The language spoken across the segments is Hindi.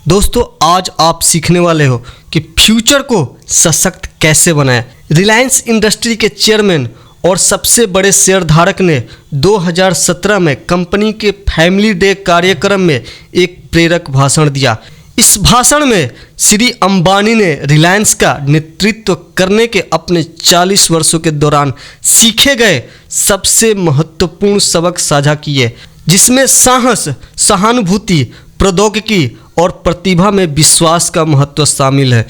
दोस्तों आज आप सीखने वाले हो कि फ्यूचर को सशक्त कैसे बनाएं। रिलायंस इंडस्ट्री के चेयरमैन और सबसे बड़े शेयरधारक ने 2017 में कंपनी के फैमिली डे कार्यक्रम में एक प्रेरक भाषण दिया। इस भाषण में श्री अंबानी ने रिलायंस का नेतृत्व करने के अपने 40 वर्षों के दौरान सीखे गए सबसे महत्वपूर्ण सबक साझा किए, जिसमें साहस, सहानुभूति, प्रौद्योगिकी और प्रतिभा में विश्वास का महत्व शामिल है।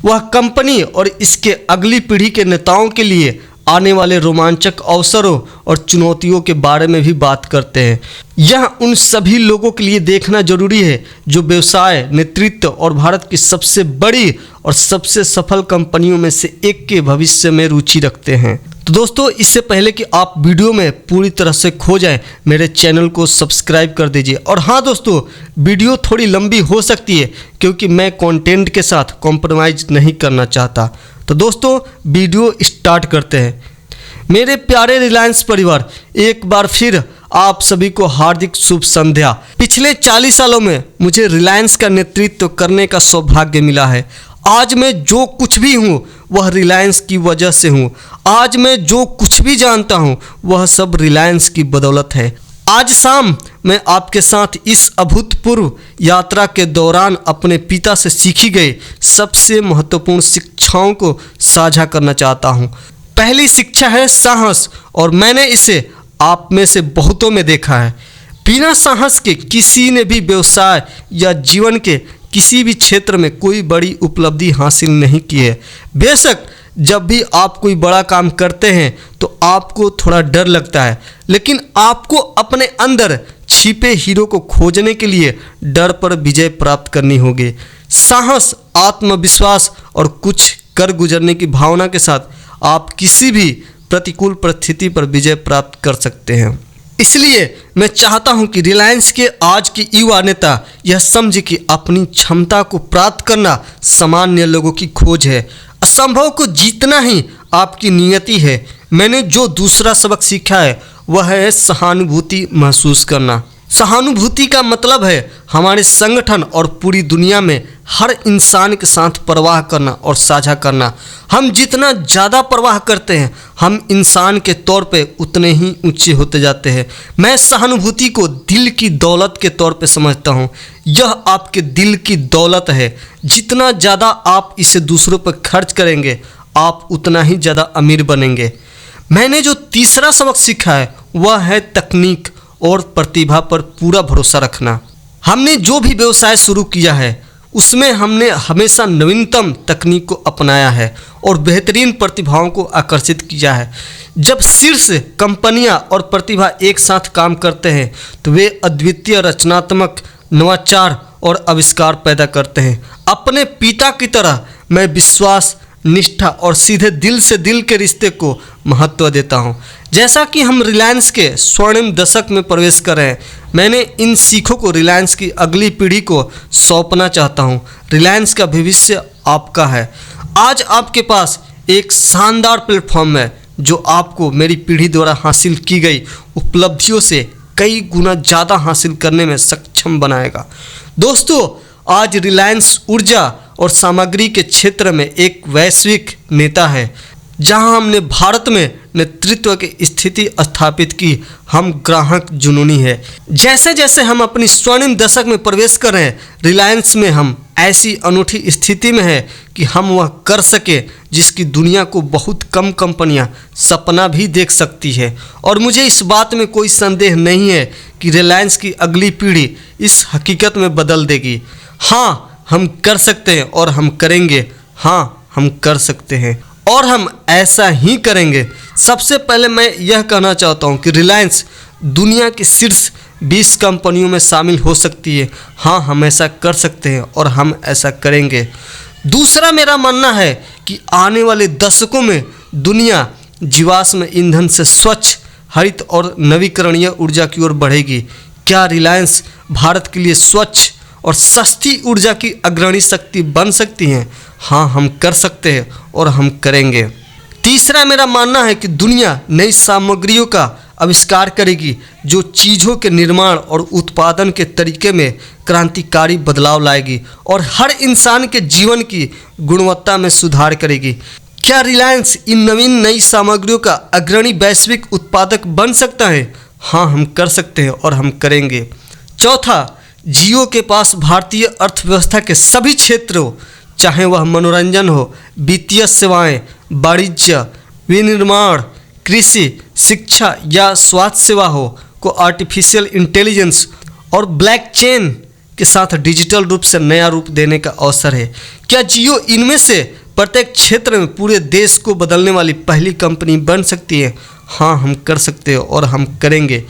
वह कंपनी और इसके अगली पीढ़ी के नेताओं के लिए आने वाले रोमांचक अवसरों और चुनौतियों के बारे में भी बात करते हैं। यह उन सभी लोगों के लिए देखना जरूरी है जो व्यवसाय, नेतृत्व और भारत की सबसे बड़ी और सबसे सफल कंपनियों में से एक के भविष्य में रुचि रखते हैं। तो दोस्तों, इससे पहले कि आप वीडियो में पूरी तरह से खो जाएं, मेरे चैनल को सब्सक्राइब कर दीजिए। और हाँ दोस्तों, वीडियो थोड़ी लंबी हो सकती है क्योंकि मैं कंटेंट के साथ कॉम्प्रोमाइज़ नहीं करना चाहता। तो दोस्तों, वीडियो स्टार्ट करते हैं। मेरे प्यारे रिलायंस परिवार, एक बार फिर आप सभी को हार्दिक शुभ संध्या। पिछले 40 सालों में मुझे रिलायंस का नेतृत्व करने का सौभाग्य मिला है। आज मैं जो कुछ भी हूँ वह रिलायंस की वजह से हूँ। आज मैं जो कुछ भी जानता हूँ वह सब रिलायंस की बदौलत है। आज शाम मैं आपके साथ इस अभूतपूर्व यात्रा के दौरान अपने पिता से सीखी गई सबसे महत्वपूर्ण शिक्षाओं को साझा करना चाहता हूँ। पहली शिक्षा है साहस, और मैंने इसे आप में से बहुतों में देखा है। बिना साहस के किसी ने भी व्यवसाय या जीवन के किसी भी क्षेत्र में कोई बड़ी उपलब्धि हासिल नहीं की है। बेशक जब भी आप कोई बड़ा काम करते हैं तो आपको थोड़ा डर लगता है, लेकिन आपको अपने अंदर छिपे हीरो को खोजने के लिए डर पर विजय प्राप्त करनी होगी। साहस, आत्मविश्वास और कुछ कर गुजरने की भावना के साथ आप किसी भी प्रतिकूल परिस्थिति पर विजय प्राप्त कर सकते हैं। इसलिए मैं चाहता हूं कि रिलायंस के आज के युवा नेता यह समझे कि अपनी क्षमता को प्राप्त करना सामान्य लोगों की खोज है। असंभव को जीतना ही आपकी नियति है। मैंने जो दूसरा सबक सीखा है वह है सहानुभूति महसूस करना। सहानुभूति का मतलब है हमारे संगठन और पूरी दुनिया में हर इंसान के साथ परवाह करना और साझा करना। हम जितना ज़्यादा परवाह करते हैं, हम इंसान के तौर पे उतने ही ऊंचे होते जाते हैं। मैं सहानुभूति को दिल की दौलत के तौर पे समझता हूँ। यह आपके दिल की दौलत है। जितना ज़्यादा आप इसे दूसरों पर खर्च करेंगे, आप उतना ही ज़्यादा अमीर बनेंगे। मैंने जो तीसरा सबक सीखा है वह है तकनीक और प्रतिभा पर पूरा भरोसा रखना। हमने जो भी व्यवसाय शुरू किया है उसमें हमने हमेशा नवीनतम तकनीक को अपनाया है और बेहतरीन प्रतिभाओं को आकर्षित किया है। जब शीर्ष कंपनियां और प्रतिभा एक साथ काम करते हैं तो वे अद्वितीय, रचनात्मक, नवाचार और आविष्कार पैदा करते हैं। अपने पिता की तरह मैं विश्वास, निष्ठा और सीधे दिल से दिल के रिश्ते को महत्व देता हूं। जैसा कि हम रिलायंस के स्वर्णिम दशक में प्रवेश कर रहे हैं, मैंने इन सीखों को रिलायंस की अगली पीढ़ी को सौंपना चाहता हूं। रिलायंस का भविष्य आपका है। आज आपके पास एक शानदार प्लेटफॉर्म है जो आपको मेरी पीढ़ी द्वारा हासिल की गई उपलब्धियों से कई गुना ज़्यादा हासिल करने में सक्षम बनाएगा। दोस्तों, आज रिलायंस ऊर्जा और सामग्री के क्षेत्र में एक वैश्विक नेता है। जहां हमने भारत में नेतृत्व की स्थिति स्थापित की, हम ग्राहक जुनूनी है। जैसे जैसे हम अपनी स्वर्णिम दशक में प्रवेश कर रहे हैं, रिलायंस में हम ऐसी अनूठी स्थिति में है कि हम वह कर सके जिसकी दुनिया को बहुत कम कंपनियां सपना भी देख सकती है। और मुझे इस बात में कोई संदेह नहीं है कि रिलायंस की अगली पीढ़ी इस हकीकत में बदल देगी। हाँ, हम कर सकते हैं और हम करेंगे। हाँ, हम कर सकते हैं और हम ऐसा ही करेंगे। सबसे पहले मैं यह कहना चाहता हूँ कि रिलायंस दुनिया की शीर्ष 20 कंपनियों में शामिल हो सकती है। हाँ, हम ऐसा कर सकते हैं और हम ऐसा करेंगे। दूसरा मेरा मानना है कि आने वाले दशकों में दुनिया जीवाश्म ईंधन से स्वच्छ, हरित और नवीकरणीय ऊर्जा की ओर बढ़ेगी। क्या रिलायंस भारत के लिए स्वच्छ और सस्ती ऊर्जा की अग्रणी शक्ति बन सकती हैं? हाँ, हम कर सकते हैं और हम करेंगे। तीसरा मेरा मानना है कि दुनिया नई सामग्रियों का आविष्कार करेगी जो चीज़ों के निर्माण और उत्पादन के तरीके में क्रांतिकारी बदलाव लाएगी और हर इंसान के जीवन की गुणवत्ता में सुधार करेगी। क्या रिलायंस इन नवीन नई सामग्रियों का अग्रणी वैश्विक उत्पादक बन सकता है? हाँ, हम कर सकते हैं और हम करेंगे। चौथा, जियो के पास भारतीय अर्थव्यवस्था के सभी क्षेत्रों, चाहे वह मनोरंजन हो, वित्तीय सेवाएं, वाणिज्य, विनिर्माण, कृषि, शिक्षा या स्वास्थ्य सेवा हो, को आर्टिफिशियल इंटेलिजेंस और ब्लॉकचेन के साथ डिजिटल रूप से नया रूप देने का अवसर है। क्या जियो इनमें से प्रत्येक क्षेत्र में पूरे देश को बदलने वाली पहली कंपनी बन सकती है? हाँ, हम कर सकते हैं और हम करेंगे।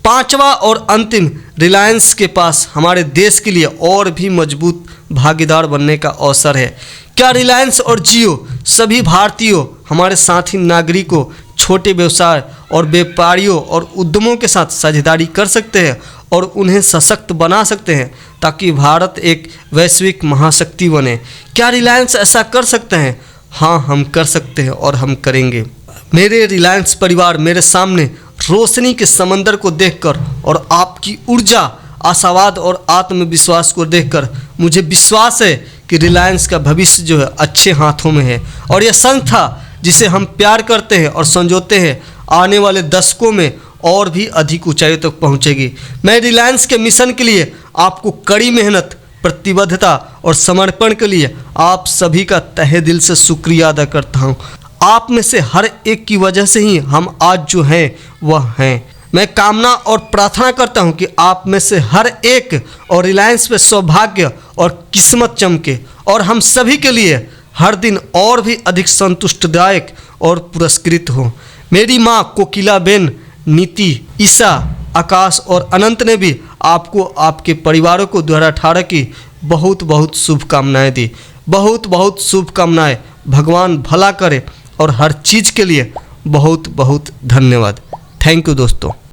पांचवा और अंतिम, रिलायंस के पास हमारे देश के लिए और भी मजबूत भागीदार बनने का अवसर है। क्या रिलायंस और जियो सभी भारतीयों, हमारे साथी नागरिकों, छोटे व्यवसाय और व्यापारियों और उद्यमों के साथ साझेदारी कर सकते हैं और उन्हें सशक्त बना सकते हैं ताकि भारत एक वैश्विक महाशक्ति बने? क्या रिलायंस ऐसा कर सकते हैं? हाँ, हम कर सकते हैं और हम करेंगे। मेरे रिलायंस परिवार, मेरे सामने रोशनी के समंदर को देखकर और आपकी ऊर्जा, आशावाद और आत्मविश्वास को देखकर मुझे विश्वास है कि रिलायंस का भविष्य जो है अच्छे हाथों में है और यह संस्था जिसे हम प्यार करते हैं और संजोते हैं, आने वाले दशकों में और भी अधिक ऊंचाइयों तक पहुंचेगी। मैं रिलायंस के मिशन के लिए आपको कड़ी मेहनत, प्रतिबद्धता और समर्पण के लिए आप सभी का तहे दिल से शुक्रिया अदा करता हूं। आप में से हर एक की वजह से ही हम आज जो हैं वह हैं। मैं कामना और प्रार्थना करता हूं कि आप में से हर एक और रिलायंस पे सौभाग्य और किस्मत चमके और हम सभी के लिए हर दिन और भी अधिक संतुष्टदायक और पुरस्कृत हो। मेरी माँ कोकिलाबेन, नीति, ईशा, आकाश और अनंत ने भी आपको, आपके परिवारों को 2018 की बहुत बहुत शुभकामनाएं दी। बहुत बहुत शुभकामनाएं। भगवान भला करे और हर चीज़ के लिए बहुत बहुत धन्यवाद। थैंक यू दोस्तों।